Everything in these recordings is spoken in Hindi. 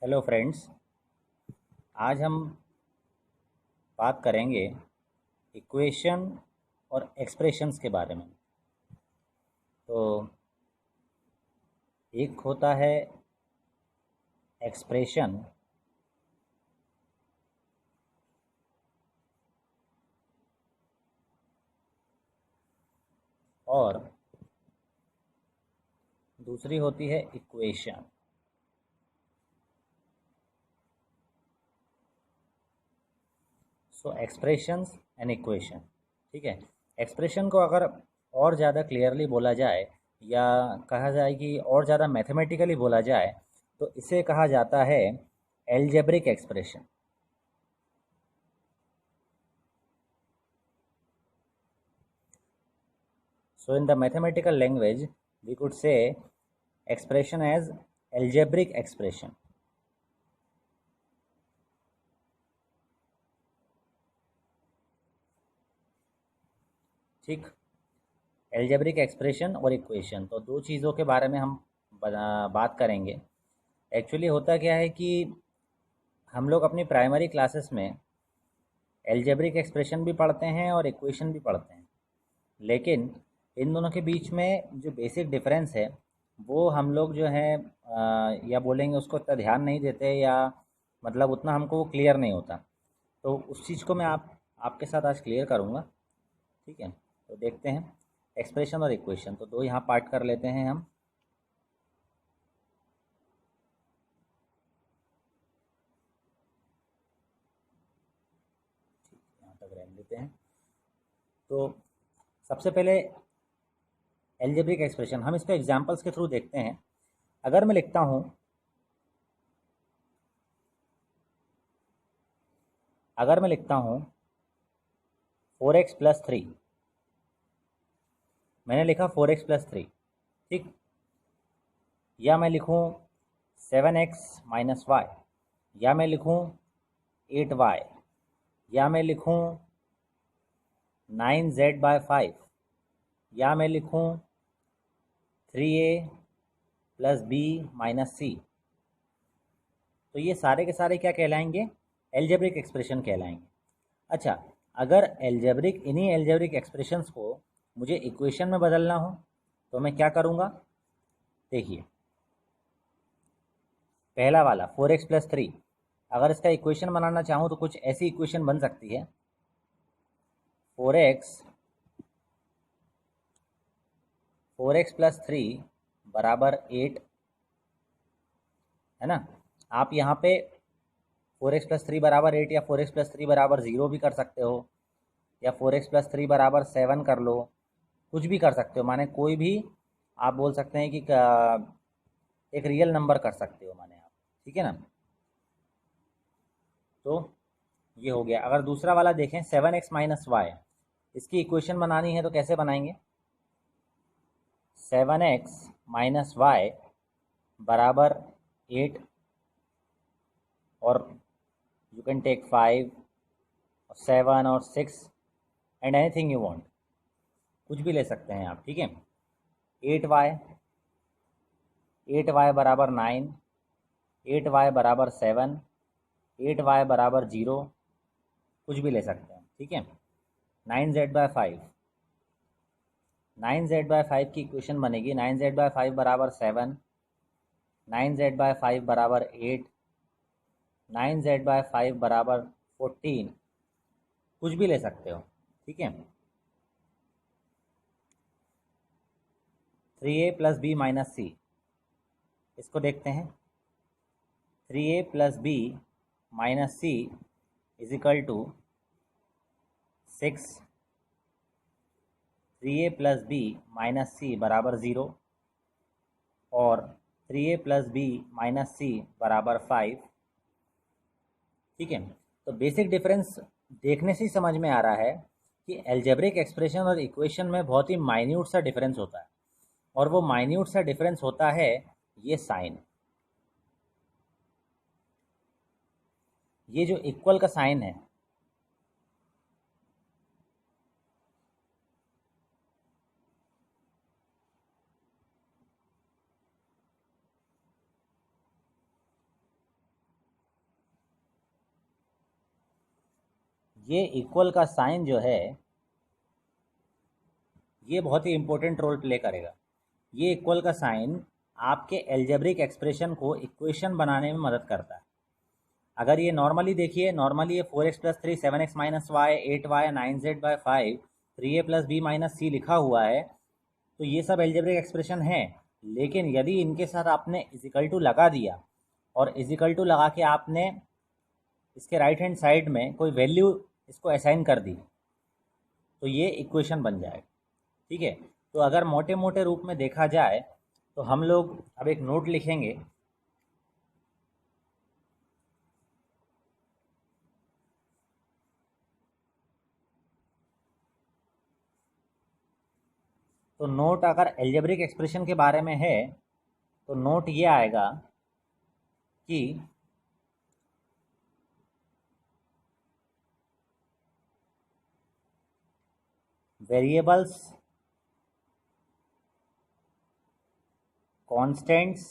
Hello friends. आज हम बात करेंगे इक्वेशन और एक्सप्रेशंस के बारे में। तो एक होता है एक्सप्रेशन और दूसरी होती है equation. So expressions and equation. ठीक है। एक्सप्रेशन को अगर और ज़्यादा क्लियरली बोला जाए या कहा जाए कि और ज़्यादा मैथमेटिकली बोला जाए तो इसे कहा जाता है algebraic expression. So in the mathematical language, we could say expression as algebraic expression. ठीक। एल्जेब्रिक एक्सप्रेशन और इक्वेशन तो दो चीज़ों के बारे में हम बात करेंगे। एक्चुअली होता क्या है कि हम लोग अपनी प्राइमरी क्लासेस में एल्जेब्रिक एक्सप्रेशन भी पढ़ते हैं और इक्वेशन भी पढ़ते हैं, लेकिन इन दोनों के बीच में जो बेसिक डिफरेंस है वो हम लोग जो है या बोलेंगे उसको इतना ध्यान नहीं देते, या मतलब उतना हमको वो क्लियर नहीं होता। तो उस चीज़ को मैं आपके साथ आज क्लियर करूँगा। ठीक है। तो देखते हैं एक्सप्रेशन और इक्वेशन, तो दो यहाँ पार्ट कर लेते हैं हम। यहाँ तक रहने देते हैं। तो सबसे पहले एल्जेब्रिक एक्सप्रेशन हम इसको एग्जांपल्स के थ्रू देखते हैं। अगर मैं लिखता हूँ अगर मैं लिखता हूँ 4x+3, मैंने लिखा 4x+3। ठीक। या मैं लिखूँ 7x-y, या मैं लिखूँ 8y, या मैं लिखूँ 9z/5, या मैं लिखूँ 3a+b-c। तो ये सारे के सारे क्या कहलाएंगे? एल्जेब्रिक एक्सप्रेशन कहलाएंगे। अच्छा, अगर इन्हीं एल्जेब्रिक एक्सप्रेशंस को मुझे इक्वेशन में बदलना हो तो मैं क्या करूँगा? देखिए, पहला वाला 4x+3, अगर इसका इक्वेशन बनाना चाहूँ तो कुछ ऐसी इक्वेशन बन सकती है। 4x+3 बराबर 8, है ना। आप यहाँ पे 4x+3 बराबर 8 या 4x+3 बराबर 0 भी कर सकते हो, या 4x+3 बराबर 7 कर लो। कुछ भी कर सकते हो, माने कोई भी आप बोल सकते हैं कि एक रियल नंबर कर सकते हो माने आप। ठीक है ना। तो ये हो गया। अगर दूसरा वाला देखें 7x-y, इसकी इक्वेशन बनानी है तो कैसे बनाएंगे? 7x-y बराबर 8, और यू कैन टेक 5 और 7 और 6 एंड एनीथिंग यू वांट, कुछ भी ले सकते हैं आप। ठीक है। 8y 8y बराबर 9, 8y बराबर 7, 8y बराबर 0, कुछ भी ले सकते हैं। ठीक है। 9z/5, 9z/5 की इक्वेशन बनेगी 9z/5 बराबर 7, 9z/5 बराबर 8, 9z/5 बराबर 14, कुछ भी ले सकते हो। ठीक है। 3a+b-c, इसको देखते हैं। 3a+b-c is equal to 6, 3a+b-c बराबर 0, और 3a+b-c बराबर 5। ठीक है। तो बेसिक डिफरेंस देखने से ही समझ में आ रहा है कि एल्जेब्रिक एक्सप्रेशन और इक्वेशन में बहुत ही माइन्यूट सा डिफरेंस होता है, और वो माइन्यूट सा डिफरेंस होता है ये साइन। ये जो इक्वल का साइन है, ये इक्वल का साइन जो है ये बहुत ही इंपॉर्टेंट रोल प्ले करेगा। ये इक्वल का साइन आपके एल्जेब्रिक एक्सप्रेशन को इक्वेशन बनाने में मदद करता है। अगर ये नॉर्मली देखिए, नॉर्मली ये 4x+3 7x - y 8y 9z/5 3a + b - c लिखा हुआ है, तो ये सब एल्जेब्रिक एक्सप्रेशन है। लेकिन यदि इनके साथ आपने इजिकल टू लगा दिया और इजिकल टू लगा के आपने इसके राइट हैंड साइड में कोई वैल्यू इसको असाइन कर दी, तो ये इक्वेशन बन जाएगा। ठीक है, तो अगर मोटे मोटे रूप में देखा जाए तो हम लोग अब एक नोट लिखेंगे। तो नोट अगर एल्जेब्रिक एक्सप्रेशन के बारे में है तो नोट ये आएगा कि variables, constants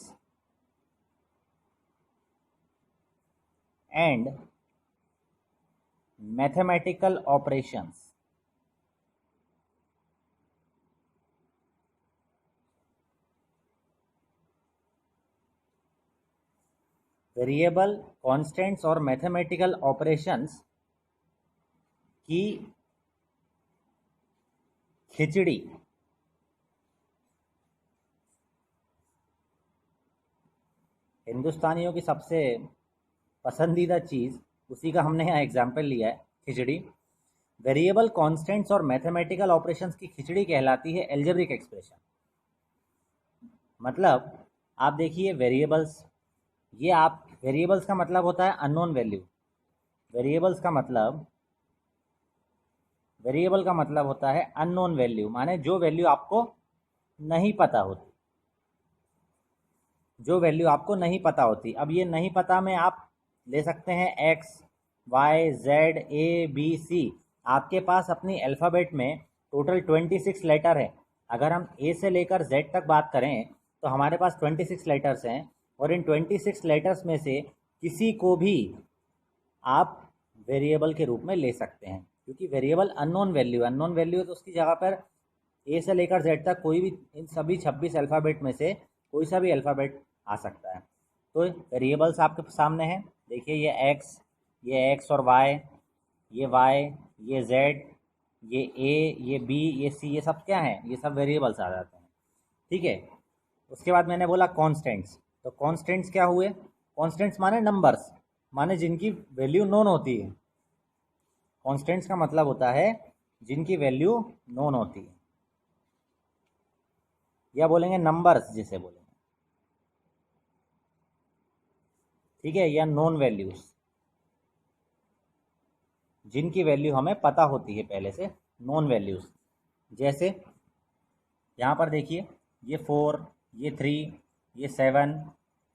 and mathematical operations variable, constants और मैथमेटिकल ऑपरेशंस की खिचड़ी हिंदुस्तानियों की सबसे पसंदीदा चीज़, उसी का हमने यहाँ एग्जाम्पल लिया है, खिचड़ी। वेरिएबल, कांस्टेंट्स और मैथमेटिकल ऑपरेशंस की खिचड़ी कहलाती है एल्जेब्रिक एक्सप्रेशन। मतलब आप देखिए वेरिएबल्स, ये आप वेरिएबल्स का मतलब होता है अननोन वैल्यू। वेरिएबल्स का मतलब, वेरिएबल का मतलब होता है अननोन वैल्यू, माने जो वैल्यू आपको नहीं पता होती, जो वैल्यू आपको नहीं पता होती। अब ये नहीं पता में आप ले सकते हैं x, y, z, a, b, c। आपके पास अपनी अल्फ़ाबेट में टोटल 26 लेटर है। अगर हम a से लेकर z तक बात करें तो हमारे पास 26 लेटर्स हैं, और इन 26 लेटर्स में से किसी को भी आप वेरिएबल के रूप में ले सकते हैं, क्योंकि variable unknown value, unknown value है तो उसकी जगह पर ए से लेकर जेड तक कोई भी इन सभी 26 अल्फ़ाबेट में से कोई सा भी अल्फ़ाबेट आ सकता है। तो वेरिएबल्स आपके सामने हैं, देखिए ये एक्स और वाई, ये वाई, ये जेड, ये ए, ये बी, ये सी, ये सब क्या हैं, ये सब वेरिएबल्स आ जाते हैं। ठीक है, उसके बाद मैंने बोला कॉन्स्टेंट्स। तो कॉन्स्टेंट्स क्या हुए? कॉन्स्टेंट्स माने नंबर्स, माने जिनकी वैल्यू नोन होती है। कॉन्स्टेंट्स का मतलब होता है जिनकी वैल्यू नोन होती है, या बोलेंगे नंबर्स जिसे बोलेंगे। ठीक है, या नोन वैल्यूज, जिनकी वैल्यू हमें पता होती है पहले से, नोन वैल्यूज। जैसे यहाँ पर देखिए, ये 4, ये 3, ये 7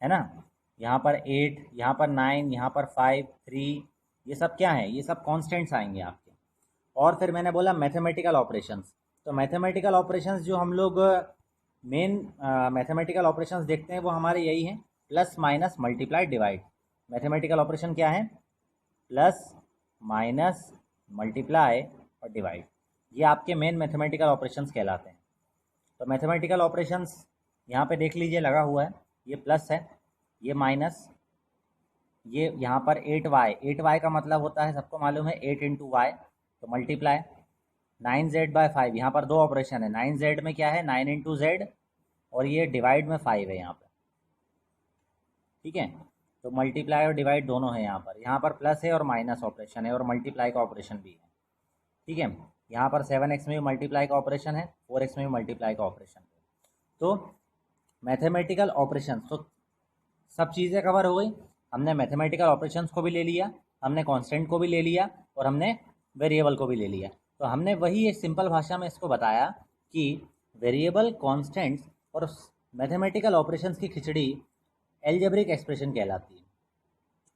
है ना, यहाँ पर 8, यहाँ पर 9, यहाँ पर 5, 3, ये सब क्या है? ये सब कॉन्स्टेंट्स आएंगे आपके। और फिर मैंने बोला मैथमेटिकल ऑपरेशंस। तो मैथमेटिकल ऑपरेशंस जो हम लोग मेन मैथमेटिकल ऑपरेशंस देखते हैं वो हमारे यही हैं, plus minus multiply divide. Mathematical operation क्या है? प्लस माइनस मल्टीप्लाई और डिवाइड, ये आपके मेन मैथमेटिकल ऑपरेशंस कहलाते हैं। तो मैथमेटिकल ऑपरेशंस यहाँ पे देख लीजिए लगा हुआ है, ये प्लस है, ये माइनस, ये यहाँ पर 8y, 8y का मतलब होता है सबको मालूम है 8 इंटू वाई, तो मल्टीप्लाई 9z/5। यहाँ पर दो ऑपरेशन है, 9z में क्या है 9 इंटू जेड, और ये डिवाइड में 5 है यहाँ पर। ठीक है, तो मल्टीप्लाई और डिवाइड दोनों है यहाँ पर प्लस है और माइनस ऑपरेशन है, और मल्टीप्लाई का ऑपरेशन भी है। ठीक है, यहाँ पर 7x में भी मल्टीप्लाई का ऑपरेशन है, 4x में भी मल्टीप्लाई का ऑपरेशन है। तो मैथमेटिकल ऑपरेशन, तो सब चीज़ें कवर हो गई। हमने मैथमेटिकल ऑपरेशंस को भी ले लिया, हमने कांस्टेंट को भी ले लिया, और हमने वेरिएबल को भी ले लिया। तो हमने वही एक सिंपल भाषा में इसको बताया कि वेरिएबल, कांस्टेंट्स और मैथमेटिकल ऑपरेशंस की खिचड़ी एल्जेब्रिक एक्सप्रेशन कहलाती है।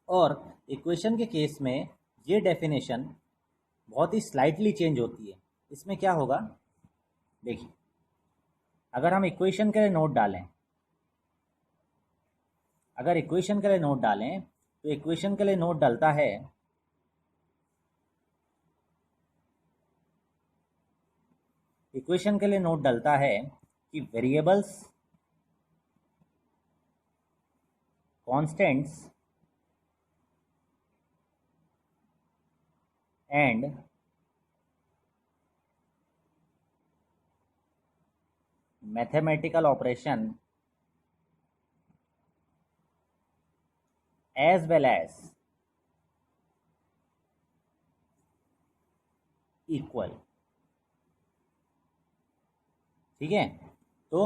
और इक्वेशन के केस में ये डेफिनेशन बहुत ही स्लाइटली चेंज होती है। इसमें क्या होगा, देखिए, अगर हम इक्वेशन के लिए नोट डालें, अगर इक्वेशन के लिए नोट डालें तो इक्वेशन के लिए नोट डलता है इक्वेशन के लिए नोट डलता है कि variables, constants and mathematical operation as well as equal. ठीक है, तो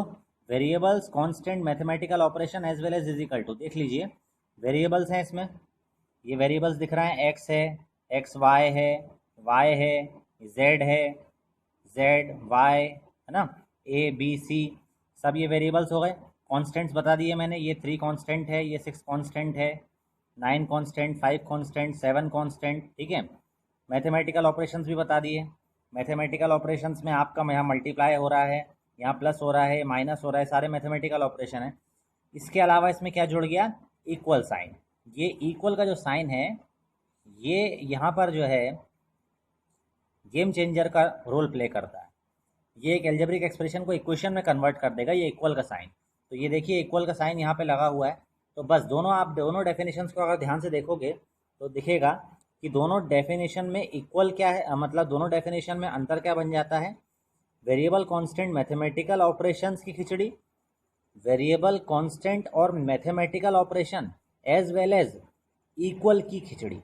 variables, constant, mathematical operation as well as is equal to, देख लीजिए वेरिएबल्स हैं इसमें, ये वेरिएबल्स दिख रहा है, एक्स है, एक्स वाई है, वाई है, जेड है, जेड वाई है ना, ए बी सी, सब ये वेरिएबल्स हो गए। कॉन्स्टेंट्स बता दिए मैंने, ये 3 कॉन्स्टेंट है, ये 6 कॉन्स्टेंट है, 9 कॉन्स्टेंट, 5 कॉन्स्टेंट, 7 कॉन्स्टेंट। ठीक है, मैथमेटिकल ऑपरेशंस भी बता दिए। मैथमेटिकल ऑपरेशंस में आपका यहाँ मल्टीप्लाई हो रहा है, यहाँ प्लस हो रहा है, माइनस हो रहा है, सारे मैथमेटिकल ऑपरेशन है। इसके अलावा इसमें क्या जुड़ गया, इक्वल साइन। ये इक्वल का जो साइन है ये यहाँ पर जो है गेम चेंजर का रोल प्ले करता है। ये एक एल्जेब्रिक एक्सप्रेशन को इक्वेशन में कन्वर्ट कर देगा, ये इक्वल का साइन। तो ये देखिए इक्वल का साइन यहाँ पे लगा हुआ है। तो बस दोनों, आप दोनों डेफिनेशंस को अगर ध्यान से देखोगे तो दिखेगा कि दोनों डेफिनेशन में इक्वल क्या है, मतलब दोनों डेफिनेशन में अंतर क्या बन जाता है, वेरिएबल कांस्टेंट मैथमेटिकल ऑपरेशंस की खिचड़ी, वेरिएबल कांस्टेंट और mathematical operation as well as equal की खिचड़ी।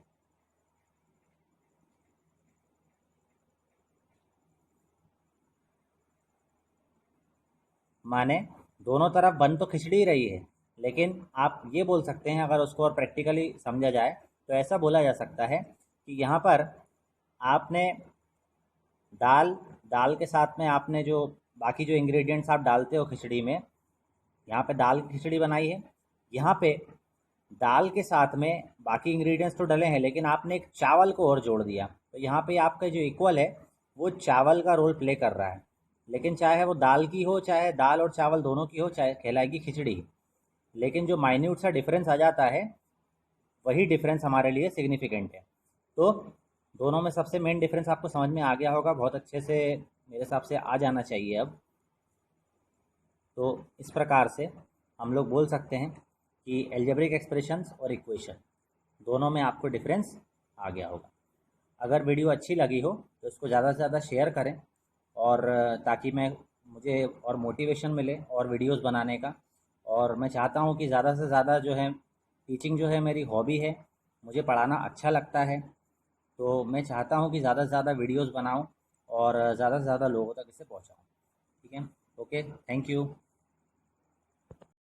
माने दोनों तरफ बन तो खिचड़ी ही रही है, लेकिन आप ये बोल सकते हैं, अगर उसको और प्रैक्टिकली समझा जाए तो ऐसा बोला जा सकता है कि यहाँ पर आपने दाल, दाल के साथ में आपने जो बाकी जो इंग्रेडिएंट्स आप डालते हो खिचड़ी में, यहाँ पे दाल की खिचड़ी बनाई है, यहाँ पे दाल के साथ में बाकी इंग्रेडिएंट्स तो डले हैं, लेकिन आपने एक चावल को और जोड़ दिया, तो यहाँ पे आपका जो इक्वल है वो चावल का रोल प्ले कर रहा है। लेकिन चाहे वो दाल की हो, चाहे दाल और चावल दोनों की हो, चाहे कहलाएगी खिचड़ी। लेकिन जो माइन्यूट सा डिफरेंस आ जाता है, वही डिफरेंस हमारे लिए सिग्निफिकेंट है। तो दोनों में सबसे मेन डिफरेंस आपको समझ में आ गया होगा, बहुत अच्छे से मेरे हिसाब से आ जाना चाहिए अब। तो इस प्रकार से हम लोग बोल सकते हैं कि एल्जेब्रिक एक्सप्रेशंस और इक्वेशन दोनों में आपको डिफरेंस आ गया होगा। अगर वीडियो अच्छी लगी हो तो इसको ज़्यादा से ज़्यादा शेयर करें, और ताकि मुझे और मोटिवेशन मिले और वीडियोस बनाने का। और मैं चाहता हूँ कि ज़्यादा से ज़्यादा जो है, टीचिंग जो है मेरी हॉबी है, मुझे पढ़ाना अच्छा लगता है, तो मैं चाहता हूँ कि ज़्यादा से ज़्यादा वीडियोस बनाऊँ और ज़्यादा से ज़्यादा लोगों तक इसे पहुँचाऊँ। ठीक है, ओके, थैंक यू।